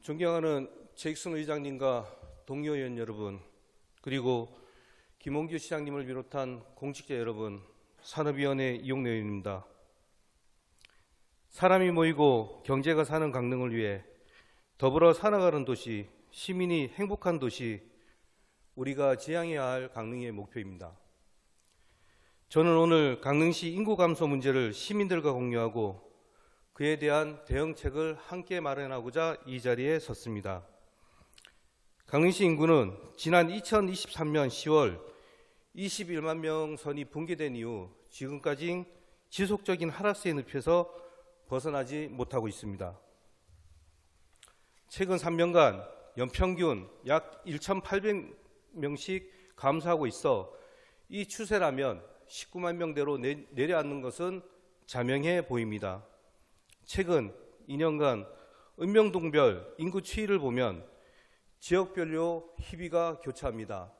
존경하는 최익순 의장님과 동료 의원 여러분, 그리고 김홍규 시장님을 비롯한 공직자 여러분, 산업위원회 이용래 의원입니다. 사람이 모이고 경제가 사는 강릉을 위해 더불어 살아가는 도시, 시민이 행복한 도시, 우리가 지향해야 할 강릉의 목표입니다. 저는 오늘 강릉시 인구 감소 문제를 시민들과 공유하고 그에 대한 대응책을 함께 마련하고자 이 자리에 섰습니다. 강릉시 인구는 지난 2023년 10월 21만 명 선이 붕괴된 이후 지금까지 지속적인 하락세의 늪에서 벗어나지 못하고 있습니다. 최근 3년간 연평균 약 1,800명씩 감소하고 있어 이 추세라면 19만 명대로 내려앉는 것은 자명해 보입니다. 최근 2년간 읍명동별 인구 추이를 보면 지역별로 희비가 교차합니다.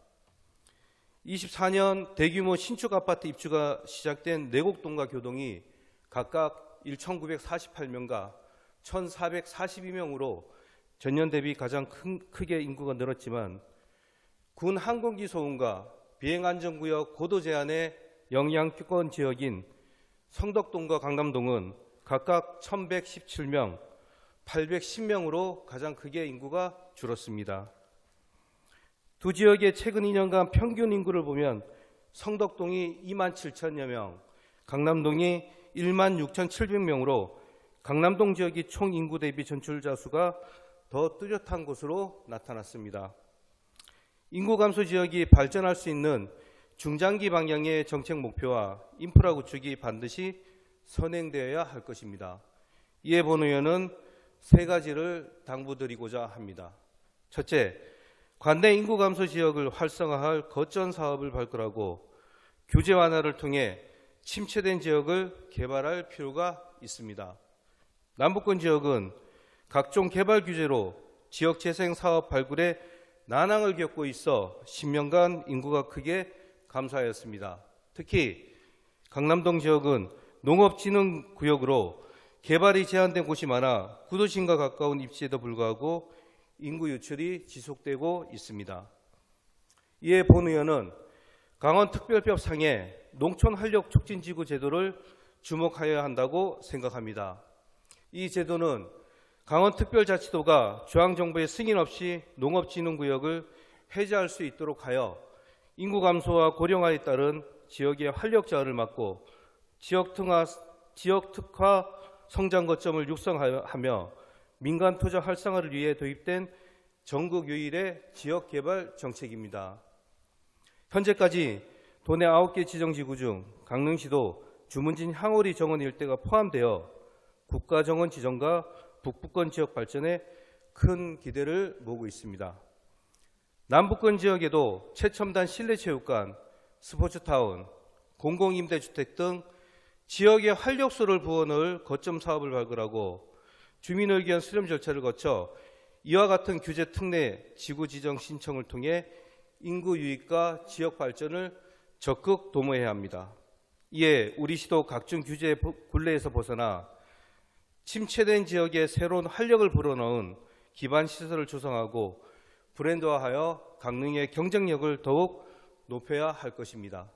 24년 대규모 신축 아파트 입주가 시작된 내곡동과 교동이 각각 1,948명과 1,442명으로 전년 대비 가장 크게 인구가 늘었지만 군 항공기 소음과 비행안전구역 고도 제한의 영향권 지역인 성덕동과 강남동은 각각 1,117명, 810명으로 가장 크게 인구가 줄었습니다. 두 지역의 최근 2년간 평균 인구를 보면 성덕동이 27,000여 명, 강남동이 16,700명으로 강남동 지역이 총 인구 대비 전출자 수가 더 뚜렷한 것으로 나타났습니다. 인구 감소 지역이 발전할 수 있는 중장기 방향의 정책 목표와 인프라 구축이 반드시 선행되어야 할 것입니다. 이에 본 의원은 세 가지를 당부드리고자 합니다. 첫째, 관내 인구 감소 지역을 활성화할 거점 사업을 발굴하고 규제 완화를 통해 침체된 지역을 개발할 필요가 있습니다. 남부권 지역은 각종 개발 규제로 지역 재생 사업 발굴에 난항을 겪고 있어 10년간 인구가 크게 감소하였습니다. 특히 강남동 지역은 농업진흥구역으로 개발이 제한된 곳이 많아 구도심과 가까운 입지에도 불구하고 인구 유출이 지속되고 있습니다. 이에 본 의원은 강원특별법 상의 농촌활력촉진지구 제도를 주목하여야 한다고 생각합니다. 이 제도는 강원특별자치도가 중앙정부의 승인 없이 농업진흥구역을 해제할 수 있도록 하여 인구 감소와 고령화에 따른 지역의 활력 저하를 막고 지역 특화 성장 거점을 육성하며 민간 투자 활성화를 위해 도입된 전국 유일의 지역 개발 정책입니다. 현재까지 도내 9개 지정지구 중 강릉시도 주문진 향오리 정원 일대가 포함되어 국가정원 지정과 북부권 지역 발전에 큰 기대를 모으고 있습니다. 남부권 지역에도 최첨단 실내체육관, 스포츠타운, 공공임대주택 등 지역의 활력소를 부어넣을 거점 사업을 발굴하고 주민의견 수렴 절차를 거쳐 이와 같은 규제 특례 지구 지정 신청을 통해 인구 유입과 지역 발전을 적극 도모해야 합니다. 이에 우리 시도 각종 규제 굴레에서 벗어나 침체된 지역에 새로운 활력을 불어넣은 기반 시설을 조성하고 브랜드화하여 강릉의 경쟁력을 더욱 높여야 할 것입니다.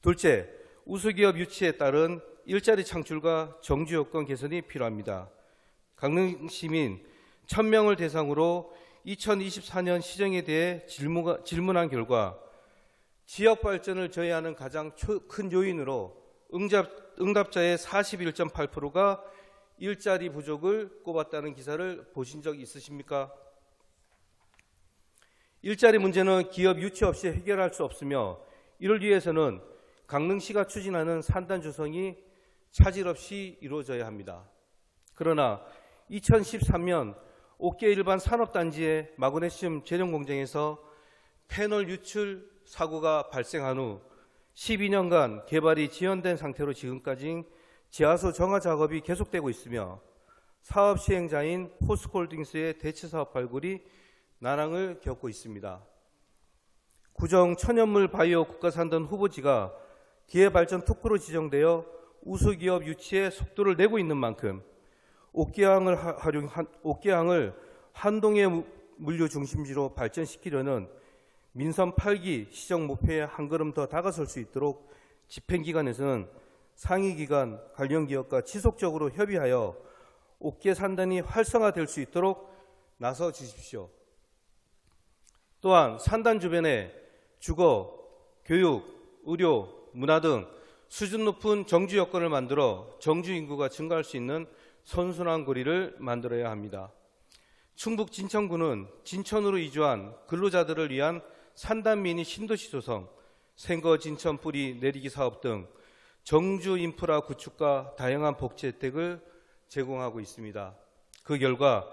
둘째, 우수기업 유치에 따른 일자리 창출과 정주 여건 개선이 필요합니다. 강릉 시민 1,000명을 대상으로 2024년 시정에 대해 질문한 결과 지역 발전을 저해하는 가장 큰 요인으로 응답자의 41.8%가 일자리 부족을 꼽았다는 기사를 보신 적 있으십니까? 일자리 문제는 기업 유치 없이 해결할 수 없으며 이를 위해서는 강릉시가 추진하는 산단 조성이 차질 없이 이루어져야 합니다. 그러나 2013년 옥계 일반 산업단지의 마그네슘 재련 공장에서 패널 유출 사고가 발생한 후 12년간 개발이 지연된 상태로 지금까지 지하수 정화 작업이 계속되고 있으며 사업 시행자인 포스코홀딩스의 대체 사업 발굴이 난항을 겪고 있습니다. 구정 천연물 바이오 국가산단 후보지가 기회발전 특구로 지정되어 우수기업 유치에 속도를 내고 있는 만큼 옥계항을 한동의 물류 중심지로 발전시키려는 민선 8기 시정 목표에 한 걸음 더 다가설 수 있도록 집행기관에서는 상위기관 관련 기업과 지속적으로 협의하여 옥계 산단이 활성화될 수 있도록 나서 주십시오. 또한 산단 주변에 주거, 교육, 의료, 문화 등 수준 높은 정주 여건을 만들어 정주 인구가 증가할 수 있는 선순환 거리를 만들어야 합니다. 충북 진천구는 진천으로 이주한 근로자들을 위한 산단 미니 신도시 조성, 생거 진천 뿌리 내리기 사업 등 정주 인프라 구축과 다양한 복지 혜택을 제공하고 있습니다. 그 결과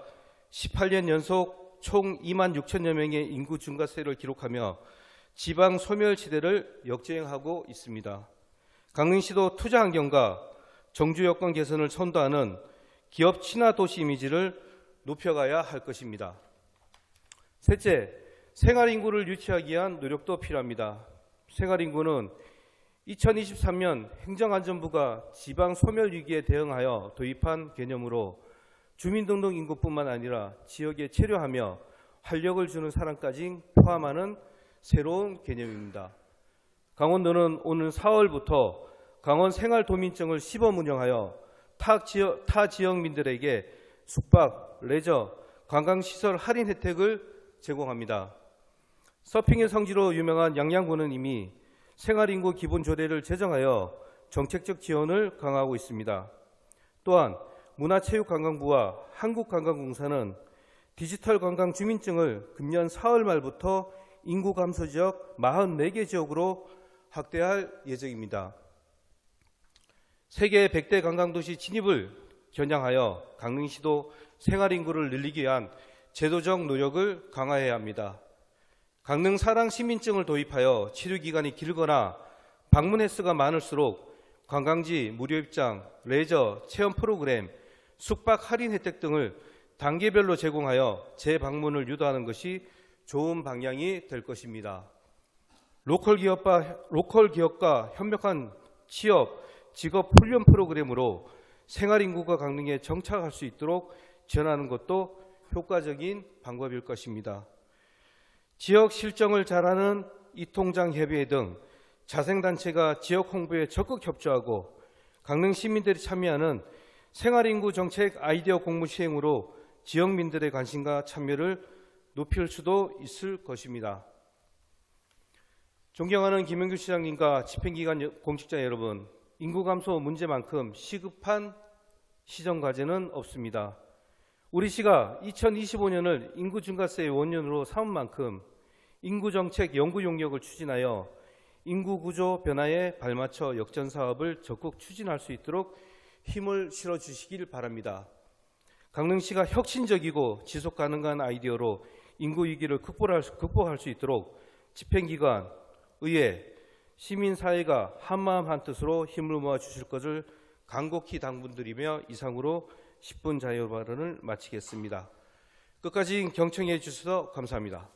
18년 연속 총 2만 6천여 명의 인구 증가세를 기록하며 지방 소멸시대를 역주행하고 있습니다. 강릉시도 투자 환경과 정주 여건 개선을 선도하는 기업 친화 도시 이미지를 높여가야 할 것입니다. 셋째, 생활인구를 유치하기 위한 노력도 필요합니다. 생활인구는 2023년 행정안전부가 지방 소멸위기에 대응하여 도입한 개념으로 주민등록인구뿐만 아니라 지역에 체류하며 활력을 주는 사람까지 포함하는 새로운 개념입니다. 강원도는 오는 4월부터 강원 생활도민증을 시범 운영하여 타 지역민들에게 숙박, 레저, 관광시설 할인 혜택을 제공합니다. 서핑의 성지로 유명한 양양군은 이미 생활인구 기본조례를 제정하여 정책적 지원을 강화하고 있습니다. 또한 문화체육관광부와 한국관광공사는 디지털 관광 주민증을 금년 4월 말부터 인구 감소 지역 44개 지역으로 확대할 예정입니다. 세계 100대 관광도시 진입을 겨냥하여 강릉시도 생활인구를 늘리기 위한 제도적 노력을 강화해야 합니다. 강릉 사랑 시민증을 도입하여 치료기간이 길거나 방문 횟수가 많을수록 관광지, 무료 입장, 레저, 체험 프로그램, 숙박 할인 혜택 등을 단계별로 제공하여 재방문을 유도하는 것이 좋은 방향이 될 것입니다. 로컬 기업과 협력한 취업, 직업 훈련 프로그램으로 생활인구가 강릉에 정착할 수 있도록 지원하는 것도 효과적인 방법일 것입니다. 지역 실정을 잘하는 이통장협의회 등 자생단체가 지역 홍보에 적극 협조하고 강릉 시민들이 참여하는 생활인구 정책 아이디어 공모 시행으로 지역민들의 관심과 참여를 높일 수도 있을 것입니다. 존경하는 김영규 시장님과 집행기관 공직자 여러분, 인구 감소 문제만큼 시급한 시정과제는 없습니다. 우리 시가 2025년을 인구 증가세의 원년으로 삼은 만큼 인구정책 연구 용역을 추진하여 인구구조 변화에 발맞춰 역전사업을 적극 추진할 수 있도록 힘을 실어주시길 바랍니다. 강릉시가 혁신적이고 지속가능한 아이디어로 인구위기를 극복할 수 있도록 집행기관, 의회, 시민사회가 한마음 한뜻으로 힘을 모아주실 것을 간곡히 당부드리며 이상으로 10분 자유 발언을 마치겠습니다. 끝까지 경청해 주셔서 감사합니다.